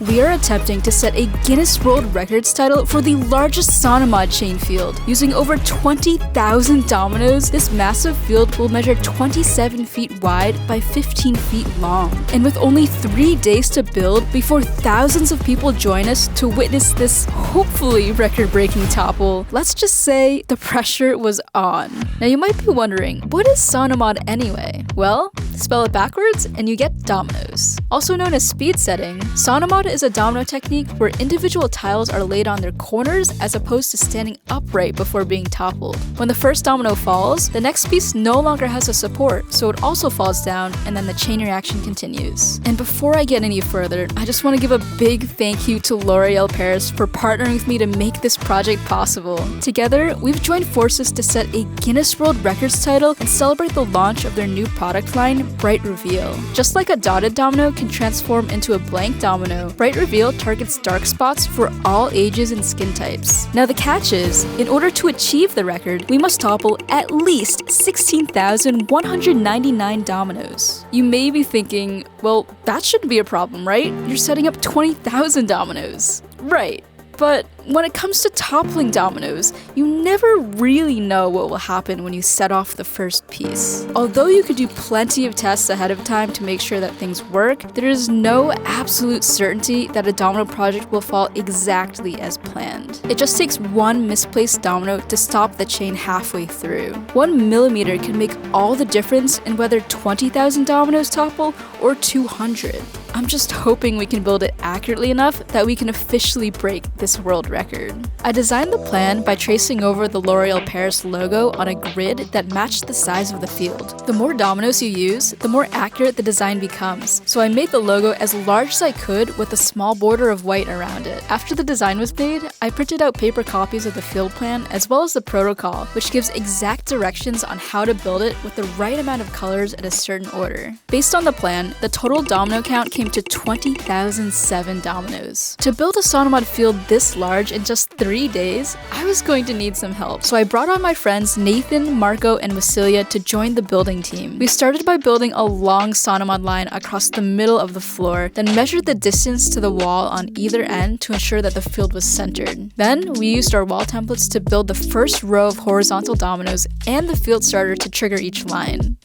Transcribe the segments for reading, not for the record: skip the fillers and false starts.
we are attempting to set a Guinness World Records title for the largest Sonimod chain field. Using over 20,000 dominoes, this massive field will measure 27 feet wide by 15 feet long. And with only 3 days to build before thousands of people join us to witness this hopefully record-breaking topple, let's just say the pressure was on. Now you might be wondering, what is Sonimod anyway? Well, spell it backwards and you get dominoes. Also known as speed setting, Sonimod is a domino technique where individual tiles are laid on their corners as opposed to standing upright before being toppled. When the first domino falls, the next piece no longer has a support, so it also falls down and then the chain reaction continues. And before I get any further, I just want to give a big thank you to L'Oreal Paris for partnering with me to make this project possible. Together, we've joined forces to set a Guinness World Records title and celebrate the launch of their new product line, Bright Reveal. Just like a dotted domino can transform into a blank domino, Bright Reveal targets dark spots for all ages and skin types. Now the catch is, in order to achieve the record, we must topple at least 16,199 dominoes. You may be thinking, well, that shouldn't be a problem, right? You're setting up 20,000 dominoes. Right. But when it comes to toppling dominoes, you never really know what will happen when you set off the first piece. Although you could do plenty of tests ahead of time to make sure that things work, there is no absolute certainty that a domino project will fall exactly as planned. It just takes one misplaced domino to stop the chain halfway through. 1 millimeter can make all the difference in whether 20,000 dominoes topple or 200. I'm just hoping we can build it accurately enough that we can officially break this world record. I designed the plan by tracing over the L'Oreal Paris logo on a grid that matched the size of the field. The more dominoes you use, the more accurate the design becomes, so I made the logo as large as I could with a small border of white around it. After the design was made, I printed out paper copies of the field plan as well as the protocol, which gives exact directions on how to build it with the right amount of colors at a certain order. Based on the plan, the total domino count came to 20,007 dominoes. To build a Sonimod field this large in just 3 days, I was going to need some help, so I brought on my friends Nathan, Marco, and Wasilia to join the building team. We started by building a long Sonimod line across the middle of the floor, then measured the distance to the wall on either end to ensure that the field was centered. Then, we used our wall templates to build the first row of horizontal dominoes and the field starter to trigger each line.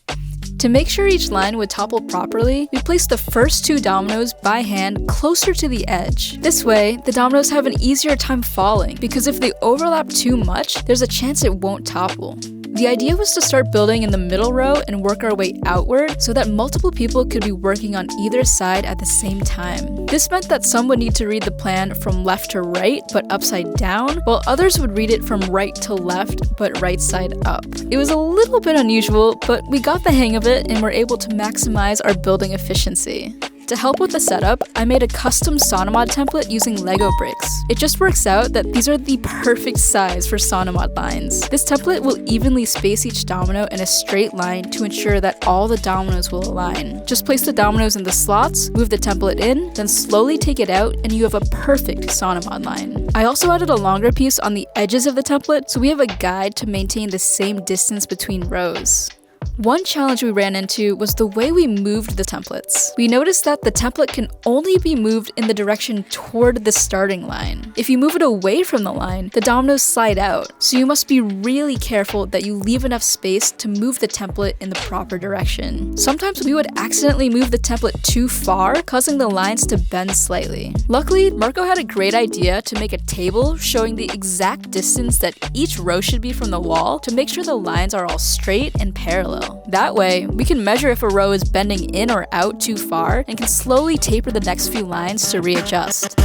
To make sure each line would topple properly, we placed the first 2 dominoes by hand closer to the edge. This way, the dominoes have an easier time falling, because if they overlap too much, there's a chance it won't topple. The idea was to start building in the middle row and work our way outward so that multiple people could be working on either side at the same time. This meant that some would need to read the plan from left to right but upside down, while others would read it from right to left but right side up. It was a little bit unusual, but we got the hang of it and were able to maximize our building efficiency. To help with the setup, I made a custom Sonimod template using Lego bricks. It just works out that these are the perfect size for Sonimod lines. This template will evenly space each domino in a straight line to ensure that all the dominoes will align. Just place the dominoes in the slots, move the template in, then slowly take it out, and you have a perfect Sonimod line. I also added a longer piece on the edges of the template, so we have a guide to maintain the same distance between rows. One challenge we ran into was the way we moved the templates. We noticed that the template can only be moved in the direction toward the starting line. If you move it away from the line, the dominoes slide out, so you must be really careful that you leave enough space to move the template in the proper direction. Sometimes we would accidentally move the template too far, causing the lines to bend slightly. Luckily, Marco had a great idea to make a table showing the exact distance that each row should be from the wall to make sure the lines are all straight and parallel. That way, we can measure if a row is bending in or out too far and can slowly taper the next few lines to readjust.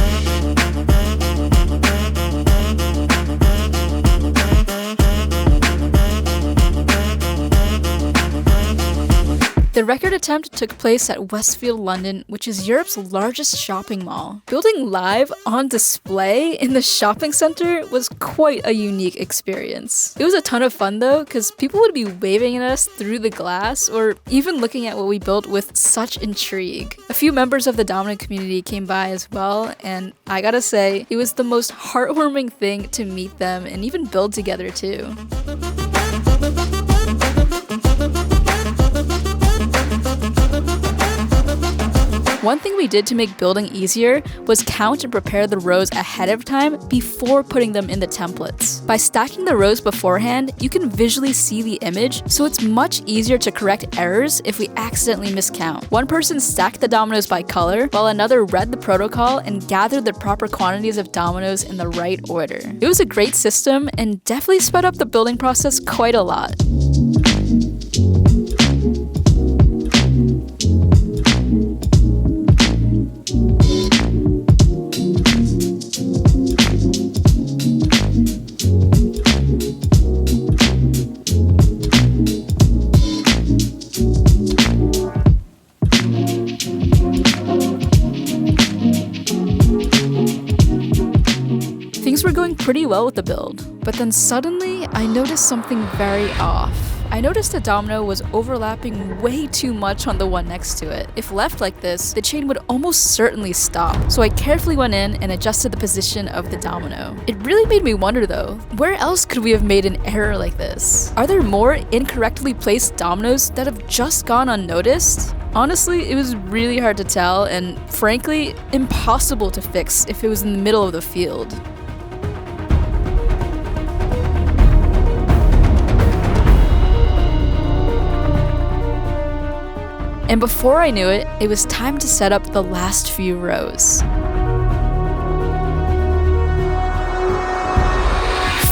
The record attempt took place at Westfield London, which is Europe's largest shopping mall. Building live on display in the shopping center was quite a unique experience. It was a ton of fun though, because people would be waving at us through the glass or even looking at what we built with such intrigue. A few members of the Domino community came by as well, and I gotta say, it was the most heartwarming thing to meet them and even build together too. One thing we did to make building easier was count and prepare the rows ahead of time before putting them in the templates. By stacking the rows beforehand, you can visually see the image, so it's much easier to correct errors if we accidentally miscount. One person stacked the dominoes by color, while another read the protocol and gathered the proper quantities of dominoes in the right order. It was a great system and definitely sped up the building process quite a lot. Things were going pretty well with the build, but then suddenly I noticed something very off. I noticed the domino was overlapping way too much on the one next to it. If left like this, the chain would almost certainly stop, so I carefully went in and adjusted the position of the domino. It really made me wonder though, where else could we have made an error like this? Are there more incorrectly placed dominoes that have just gone unnoticed? Honestly, it was really hard to tell and, frankly, impossible to fix if it was in the middle of the field. And before I knew it, it was time to set up the last few rows.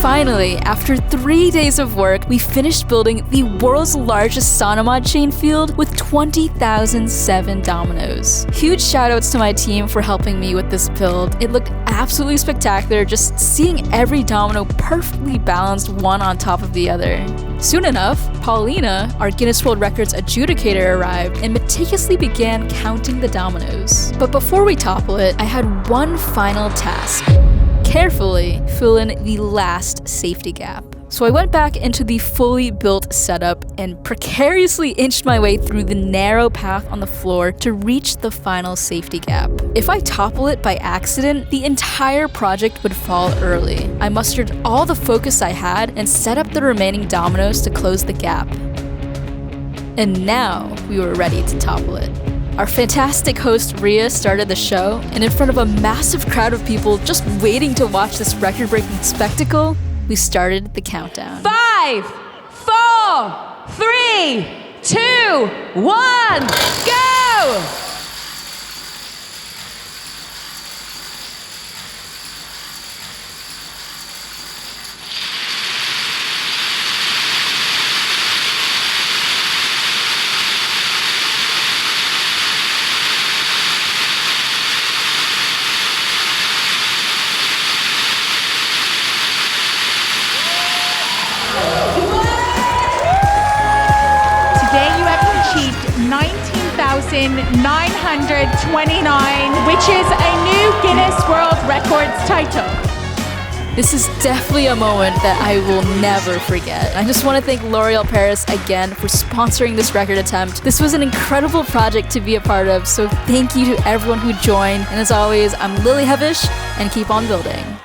Finally, after 3 days of work, we finished building the world's largest Sonimod chain field with 20,007 dominoes. Huge shoutouts to my team for helping me with this build. It looked absolutely spectacular, just seeing every domino perfectly balanced one on top of the other. Soon enough, Paulina, our Guinness World Records adjudicator, arrived and meticulously began counting the dominoes. But before we topple it, I had one final task. Carefully fill in the last safety gap. So I went back into the fully built setup and precariously inched my way through the narrow path on the floor to reach the final safety gap. If I topple it by accident, the entire project would fall early. I mustered all the focus I had and set up the remaining dominoes to close the gap. And now we were ready to topple it. Our fantastic host Ria started the show, and in front of a massive crowd of people just waiting to watch this record-breaking spectacle, we started the countdown. 5, 4, 3, 2, 1, go! Today you have achieved 19,929, which is a new Guinness World Records title. This is definitely a moment that I will never forget. I just want to thank L'Oreal Paris again for sponsoring this record attempt. This was an incredible project to be a part of, so thank you to everyone who joined. And as always, I'm Lily Hevesh, and keep on building.